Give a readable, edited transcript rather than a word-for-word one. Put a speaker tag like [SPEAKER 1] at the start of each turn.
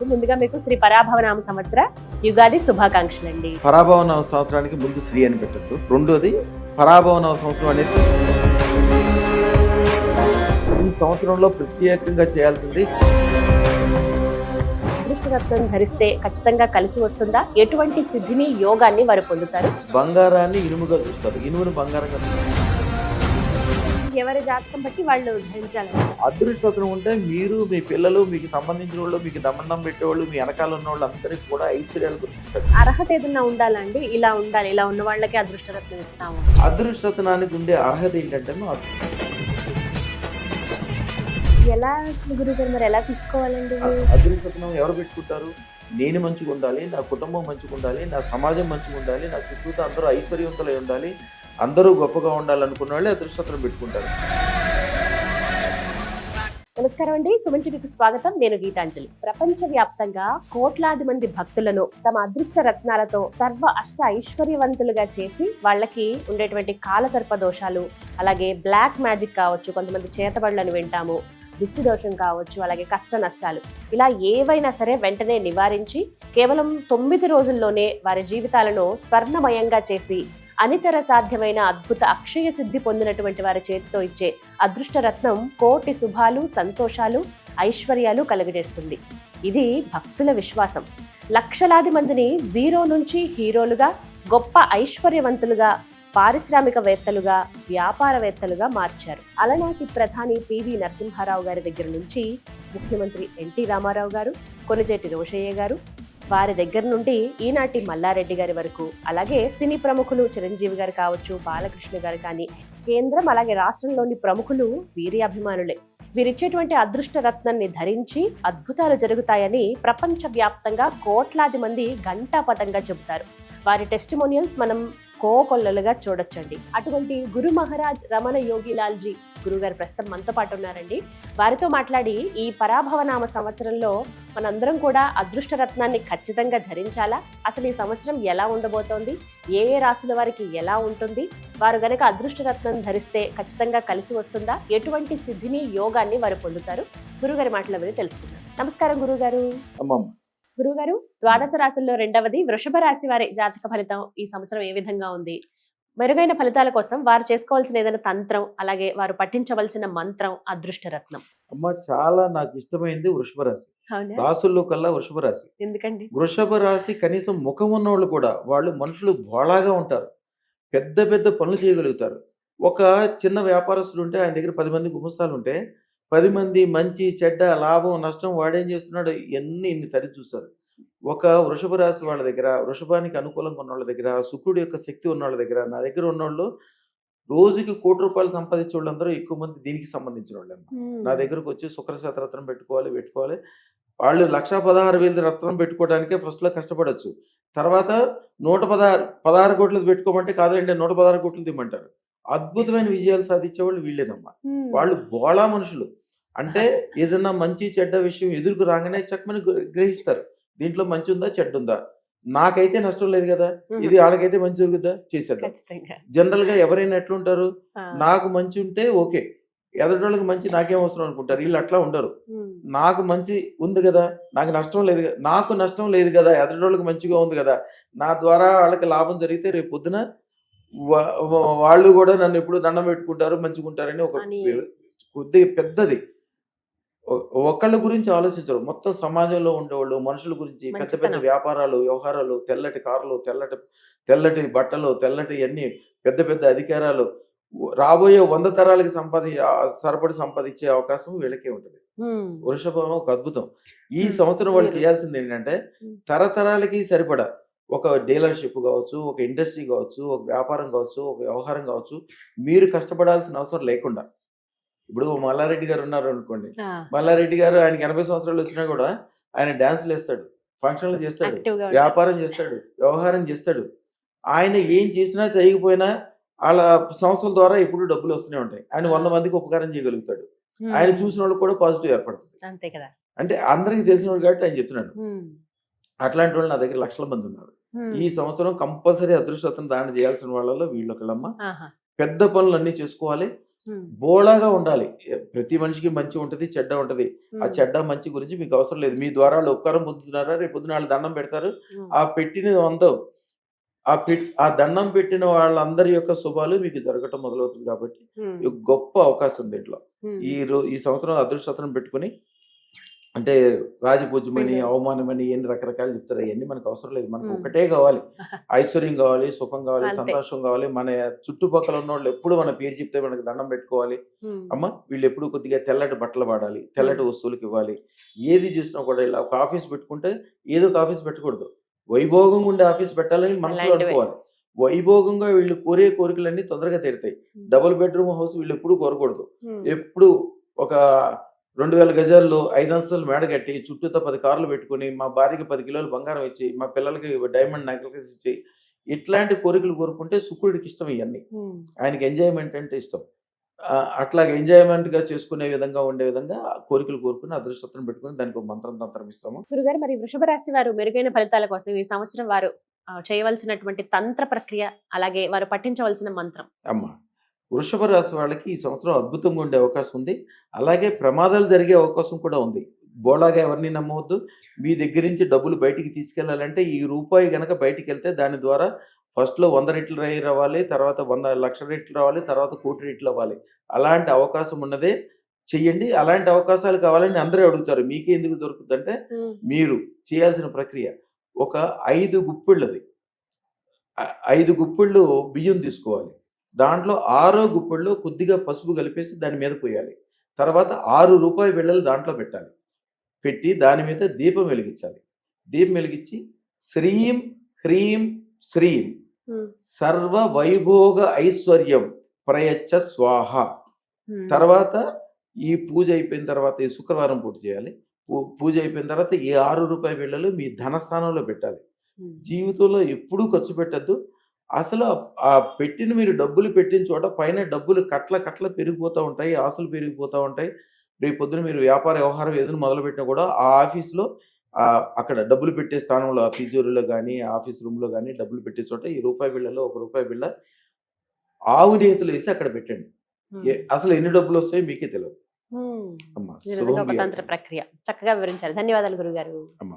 [SPEAKER 1] ముందుగా మీకు శ్రీ పరాభవనామ సంవత్సర యుగాది శుభాకాంక్షలు అండి.
[SPEAKER 2] పరాభవనామ సంవత్సరానికి ముందు శ్రీ అని పెట్టద్దు. రెండోది పరాభవనామ సంవత్సరం అనేది ఈ సంవత్సరంలో ప్రత్యేకంగా చేయాల్సింది.
[SPEAKER 1] అదృష్టరత్నం ధరిస్తే ఖచ్చితంగా కలిసి వస్తుందా? ఎటువంటి సిద్ధిని యోగాన్ని వారు పొందుతారు?
[SPEAKER 2] బంగారాన్ని ఇనుముగా చూస్తారు, ఇనుమును బంగారంగా చూస్తారు.
[SPEAKER 1] ఎవరి జాతకం బట్టి వాళ్ళు ధరించాలి.
[SPEAKER 2] అదృష్టం ఉంటే మీరు, మీ పిల్లలు, మీకు సంబంధించిన వాళ్ళు, మీకు దమ్మన్నం పెట్టేవాళ్ళు, మీ వెనకాల ఉన్న వాళ్ళు అందరికీ కూడా ఐశ్వర్యాలు గుర్తిస్తారు.
[SPEAKER 1] అర్హత ఏదన్నా ఉండాలండి, ఇలా ఉండాలి, ఇలా ఉన్న వాళ్ళకి అదృష్టరత్నం ఇస్తాము.
[SPEAKER 2] అదృష్టనానికి ఉండే అర్హత ఏంటంటే
[SPEAKER 1] ఎలా గురుగారు మరి ఎలా తీసుకోవాలండి?
[SPEAKER 2] అదృష్టనం ఎవరు పెట్టుకుంటారు? నేను మంచిగా ఉండాలి, నా కుటుంబం మంచిగా ఉండాలి, నా సమాజం మంచిగా ఉండాలి, నా చుట్టూతో అందరూ ఐశ్వర్యవంతులై ఉండాలి, అందరూ గొప్పగా ఉండాలనుకున్న వాళ్ళే అదృష్టం పెట్టుకుంటారు.
[SPEAKER 1] నమస్కారం అండి, సుమన్ టీవీకి స్వాగతం. నేను గీతాంజలి. ప్రపంచవ్యాప్తంగా కోట్లాది మంది భక్తులను తమ అదృష్ట రత్నాలతో సర్వ అష్ట ఐశ్వర్యవంతులుగా చేసి వాళ్ళకి ఉండేటువంటి కాలసర్ప దోషాలు, అలాగే బ్లాక్ మ్యాజిక్ కావచ్చు, కొంతమంది చేతబడులను వింటాము, దిష్టి దోషం కావచ్చు, అలాగే కష్ట నష్టాలు, ఇలా ఏవైనా సరే వెంటనే నివారించి కేవలం 9 రోజుల్లోనే వారి జీవితాలను స్వర్ణమయంగా చేసి అనితర సాధ్యమైన అద్భుత అక్షయ సిద్ధి పొందినటువంటి వారి చేతితో ఇచ్చే అదృష్టరత్నం కోటి శుభాలు, సంతోషాలు, ఐశ్వర్యాలు కలుగజేస్తుంది. ఇది భక్తుల విశ్వాసం. లక్షలాది మందిని జీరో నుంచి హీరోలుగా, గొప్ప ఐశ్వర్యవంతులుగా, పారిశ్రామికవేత్తలుగా, వ్యాపారవేత్తలుగా మార్చారు. అలనాటి ప్రధాని పివి నరసింహారావు గారి దగ్గర నుంచి ముఖ్యమంత్రి ఎన్టీ రామారావు గారు, కొణిజేటి రోషయ్య గారు, వారి దగ్గర నుండి ఈనాటి మల్లారెడ్డి గారి వరకు, అలాగే సినీ ప్రముఖులు చిరంజీవి గారు కావచ్చు, బాలకృష్ణ గారు కానీ, కేంద్రం అలాగే రాష్ట్రంలోని ప్రముఖులు వీరి అభిమానులే. వీరిచ్చేటువంటి అదృష్ట రత్నాన్ని ధరించి అద్భుతాలు జరుగుతాయని ప్రపంచవ్యాప్తంగా కోట్లాది మంది ఘంటాపథంగా చెబుతారు. వారి టెస్టిమోనియల్స్ మనం కోకొల్లలుగా చూడొచ్చండి. అటువంటి గురు మహారాజ్ రమణ యోగిలాల్జీ గురుగారు ప్రస్తుతం మనతో పాటు ఉన్నారండి. వారితో మాట్లాడి ఈ పరాభవనామ సంవత్సరంలో మనందరం కూడా అదృష్ట రత్నాన్ని ఖచ్చితంగా ధరించాలా, అసలు ఈ సంవత్సరం ఎలా ఉండబోతోంది, ఏ ఏ రాశుల వారికి ఎలా ఉంటుంది, వారు గనక అదృష్ట రత్నం ధరిస్తే ఖచ్చితంగా కలిసి వస్తుందా, ఎటువంటి సిద్ధిని యోగాన్ని వారు పొందుతారు, గురుగారి మాటల మీద తెలుసుకుందాం. నమస్కారం గురుగారు. గురుగారు, ద్వాదశ రాశుల్లో రెండవది వృషభ రాశి వారి జాతక ఫలితం ఈ సంవత్సరం ఏ విధంగా ఉంది? మెరుగైన ఫలితాల కోసం వారు చేసుకోవాల్సిన ఏదైనా తంత్రం, అలాగే వారు పఠించవలసిన మంత్రం, అదృష్ట రత్నం.
[SPEAKER 2] చాలా నాకు ఇష్టమైంది వృషభ రాశి. రాసుల్లో కల్లా వృషభ రాశి.
[SPEAKER 1] ఎందుకండి?
[SPEAKER 2] వృషభ రాశి కనీసం ముఖం ఉన్నవాళ్ళు కూడా, వాళ్ళు మనుషులు బోళాగా ఉంటారు, పెద్ద పెద్ద పనులు చేయగలుగుతారు. ఒక చిన్న వ్యాపారస్తుడు ఉంటే ఆయన దగ్గర 10 మంది గుమస్తాలు ఉంటే 10 మంది మంచి చెడ్డ లాభం నష్టం వాడేం చేస్తున్నాడు ఇన్ని తరి చూస్తారు. ఒక వృషభ రాశి వాళ్ళ దగ్గర, వృషభానికి అనుకూలంగా ఉన్న వాళ్ళ దగ్గర, శుక్రుడి యొక్క శక్తి ఉన్న వాళ్ళ దగ్గర, నా దగ్గర ఉన్నోళ్ళు రోజుకి ₹1,00,00,000 సంపాదించే వాళ్ళందరూ ఎక్కువ మంది దీనికి సంబంధించిన వాళ్ళేమో నా దగ్గరకు వచ్చి శుక్రశాత రత్నం పెట్టుకోవాలి. వాళ్ళు 1,16,000 రత్నం పెట్టుకోవడానికే ఫస్ట్లో కష్టపడచ్చు. తర్వాత 116 కోట్లు పెట్టుకోమంటే కాదండి 116 కోట్లు దిమ్మంటారు. అద్భుతమైన విజయాలు సాధించే వాళ్ళు వీళ్ళేనమ్మా. వాళ్ళు బోళా మనుషులు. అంటే ఏదన్నా మంచి చెడ్డ విషయం ఎదురుకు రాగానే చక్కమని గ్రహిస్తారు. దీంట్లో మంచి ఉందా చెడ్డ ఉందా, నాకైతే నష్టం లేదు కదా, ఇది వాళ్ళకైతే మంచి జరుగుద్దా, చేసేద్దాం. జనరల్ గా ఎవరైనా ఎట్లుంటారు, నాకు మంచి ఉంటే ఓకే, ఎదటోళ్ళకి మంచి నాకేం అవసరం అనుకుంటారు. వీళ్ళు అట్లా ఉండరు. నాకు మంచి ఉంది కదా, నాకు నష్టం లేదు, నాకు నష్టం లేదు కదా, ఎదటోళ్ళకి మంచిగా ఉంది కదా, నా ద్వారా వాళ్ళకి లాభం జరిగితే రేపు పొద్దున వాళ్ళు కూడా నన్ను ఎప్పుడు దండం పెట్టుకుంటారు, మంచిగుంటారని ఒక కొద్దిగా పెద్దది. ఒకళ్ళ గురించి ఆలోచించరు, మొత్తం సమాజంలో ఉండేవాళ్ళు మనుషుల గురించి, పెద్ద పెద్ద వ్యాపారాలు, వ్యవహారాలు, తెల్లటి కార్లు, తెల్లటి బట్టలు, తెల్లటి అన్ని పెద్ద పెద్ద అధికారాలు, రాబోయే 100 తరాలకి సరిపడి సంపాదించే అవకాశం వీళ్ళకే ఉంటుంది. వృషభం ఒక అద్భుతం. ఈ సంవత్సరం వాళ్ళు చేయాల్సింది ఏంటంటే తరతరాలకి సరిపడా ఒక డీలర్షిప్ కావచ్చు, ఒక ఇండస్ట్రీ కావచ్చు, ఒక వ్యాపారం కావచ్చు, ఒక వ్యవహారం కావచ్చు, మీరు కష్టపడాల్సిన అవసరం లేకుండా. ఇప్పుడు మల్లారెడ్డి గారు ఉన్నారు అనుకోండి, మల్లారెడ్డి గారు ఆయనకి 80 సంవత్సరాలు వచ్చినా కూడా ఆయన డాన్సులు వేస్తాడు, ఫంక్షన్లు చేస్తాడు, వ్యాపారం చేస్తాడు, వ్యవహారం చేస్తాడు. ఆయన ఏం చేసినా చేయకపోయినా వాళ్ళ సంస్థల ద్వారా ఎప్పుడు డబ్బులు వస్తూనే ఉంటాయి. ఆయన 100 మందికి ఉపకారం చేయగలుగుతాడు. ఆయన చూసిన వాళ్ళు కూడా పాజిటివ్ ఏర్పడుతుంది. అంటే అందరికి తెలిసిన వాళ్ళు కాబట్టి ఆయన చెప్తున్నాడు. అట్లాంటి వాళ్ళు నా దగ్గర లక్షల మంది ఉన్నారు. ఈ సంవత్సరం కంపల్సరీ అదృష్టం దాన్ని చేయాల్సిన వాళ్ళలో వీళ్ళొకళ్ళమ్మ. పెద్ద పనులు అన్ని చేసుకోవాలి. బోళాగా ఉండాలి. ప్రతి మనిషికి మంచి ఉంటది, చెడ్డ ఉంటది. ఆ చెడ్డ మంచి గురించి మీకు అవసరం లేదు. మీ ద్వారా వాళ్ళు ఉపకారం పొందుతున్నారా, రేపు పొద్దున వాళ్ళు దండం పెడతారు. ఆ పెట్టినది అందం. ఆ దండం పెట్టిన వాళ్ళందరి యొక్క శుభాలు మీకు జరగటం మొదలవుతుంది కాబట్టి ఇది గొప్ప అవకాశం దీంట్లో. ఈ సంవత్సరం అదృష్టం పెట్టుకుని అంటే రాజపూజ్యమని, అవమానమని ఎన్ని రకరకాలు చెప్తారు. అవన్నీ మనకు అవసరం లేదు. మనకు ఒకటే కావాలి, ఐశ్వర్యం కావాలి, సుఖం కావాలి, సంతోషం కావాలి. మన చుట్టుపక్కల ఉన్న వాళ్ళు ఎప్పుడు మన పేరు చెప్తే మనకు దండం పెట్టుకోవాలి. అమ్మ వీళ్ళు ఎప్పుడు కొద్దిగా తెల్లటి బట్టలు వాడాలి, తెల్లటి వస్తువులకు ఇవ్వాలి. ఏది చేసినా కూడా ఇలా ఒక ఆఫీస్ పెట్టుకుంటే ఏదో ఒక ఆఫీస్ పెట్టకూడదు. వైభోగంగా ఉండే ఆఫీస్ పెట్టాలని మనసులో అనుకోవాలి. వైభోగంగా వీళ్ళు కోరే కోరికలన్నీ తొందరగా తీరుతాయి. డబుల్ బెడ్రూమ్ హౌస్ వీళ్ళు ఎప్పుడు కోరకూడదు. ఎప్పుడు ఒక 2000 గజాల్లో 5 అంతస్తులు మేడ కట్టి చుట్టూతో 10 కార్లు పెట్టుకుని మా భార్యకి 10 కిలోలు బంగారం ఇచ్చి మా పిల్లలకి డైమండ్ నెక్లెస్ ఇచ్చి ఇట్లాంటి కోరికలు కోరుకుంటే శుక్రుడికి ఇష్టం. ఇవన్నీ ఆయనకి ఎంజాయ్మెంట్ అంటే ఇష్టం. అట్లాగే ఎంజాయ్మెంట్ గా చేసుకునే విధంగా ఉండే విధంగా కోరికలు కోరుకుని అదృష్టం పెట్టుకుని దానికి ఒక మంత్రం తంత్రం ఇస్తాము.
[SPEAKER 1] గురుగారు, మరి వృషభ రాశి వారు మెరుగైన ఫలితాల కోసం ఈ సంవత్సరం వారు చేయవలసినటువంటి తంత్ర ప్రక్రియ, అలాగే వారు పఠించవలసిన మంత్రం.
[SPEAKER 2] అమ్మా, వృషభ రాశి వాళ్ళకి ఈ సంవత్సరం అద్భుతంగా ఉండే అవకాశం ఉంది. అలాగే ప్రమాదాలు జరిగే అవకాశం కూడా ఉంది. బోళాగా ఎవరిని నమ్మవద్దు. మీ దగ్గర నుంచి డబ్బులు బయటికి తీసుకెళ్లాలంటే ఈ రూపాయి గనక బయటికి వెళ్తే దాని ద్వారా ఫస్ట్లో 100 రెట్లు రావాలి, తర్వాత 100 లక్షల రెట్లు రావాలి, తర్వాత 1 కోటి రెట్లు అవ్వాలి. అలాంటి అవకాశం ఉన్నదే చెయ్యండి. అలాంటి అవకాశాలు కావాలని అందరూ అడుగుతారు. మీకే ఎందుకు దొరుకుతుందంటే మీరు చేయాల్సిన ప్రక్రియ ఒక 5 గుప్పిళ్ళది 5 గుప్పిళ్ళు బియ్యం తీసుకోవాలి. దాంట్లో 6వ గుప్పిళ్ళు కొద్దిగా పసుపు కలిపేసి దాని మీద పోయాలి. తర్వాత 6 రూపాయి బిళ్ళలు దాంట్లో పెట్టాలి. పెట్టి దాని మీద దీపం వెలిగించాలి. దీపం వెలిగించి శ్రీం హ్రీం శ్రీం సర్వ వైభోగ ఐశ్వర్యం ప్రయచ్చ స్వాహ. తర్వాత ఈ పూజ అయిపోయిన తర్వాత ఈ శుక్రవారం పూట చేయాలి. పూజ అయిపోయిన తర్వాత ఈ 6 రూపాయి బిళ్ళలు మీ ధనస్థానంలో పెట్టాలి. జీవితంలో ఎప్పుడూ ఖర్చు పెట్టద్దు. అసలు ఆ పెట్టిన మీరు డబ్బులు పెట్టిన చోట పైన డబ్బులు కట్ల పెరిగిపోతూ ఉంటాయి, ఆస్తులు పెరిగిపోతూ ఉంటాయి. రేపు పొద్దున మీరు వ్యాపార వ్యవహారం ఏదైనా మొదలుపెట్టినా కూడా ఆ ఆఫీస్లో అక్కడ డబ్బులు పెట్టే స్థానంలో ఆ తిజోరీలో కానీ ఆఫీస్ రూమ్లో కానీ డబ్బులు పెట్టే చోట ఈ రూపాయి బిళ్ళలో 1 రూపాయి బిళ్ళ ఆవు నేతులు వేసి అక్కడ పెట్టండి. అసలు ఎన్ని డబ్బులు వస్తాయో మీకే తెలియదు.
[SPEAKER 1] తంత్ర ప్రక్రియ చక్కగా వివరించారు. ధన్యవాదాలు గురుగారు.
[SPEAKER 2] అమ్మా.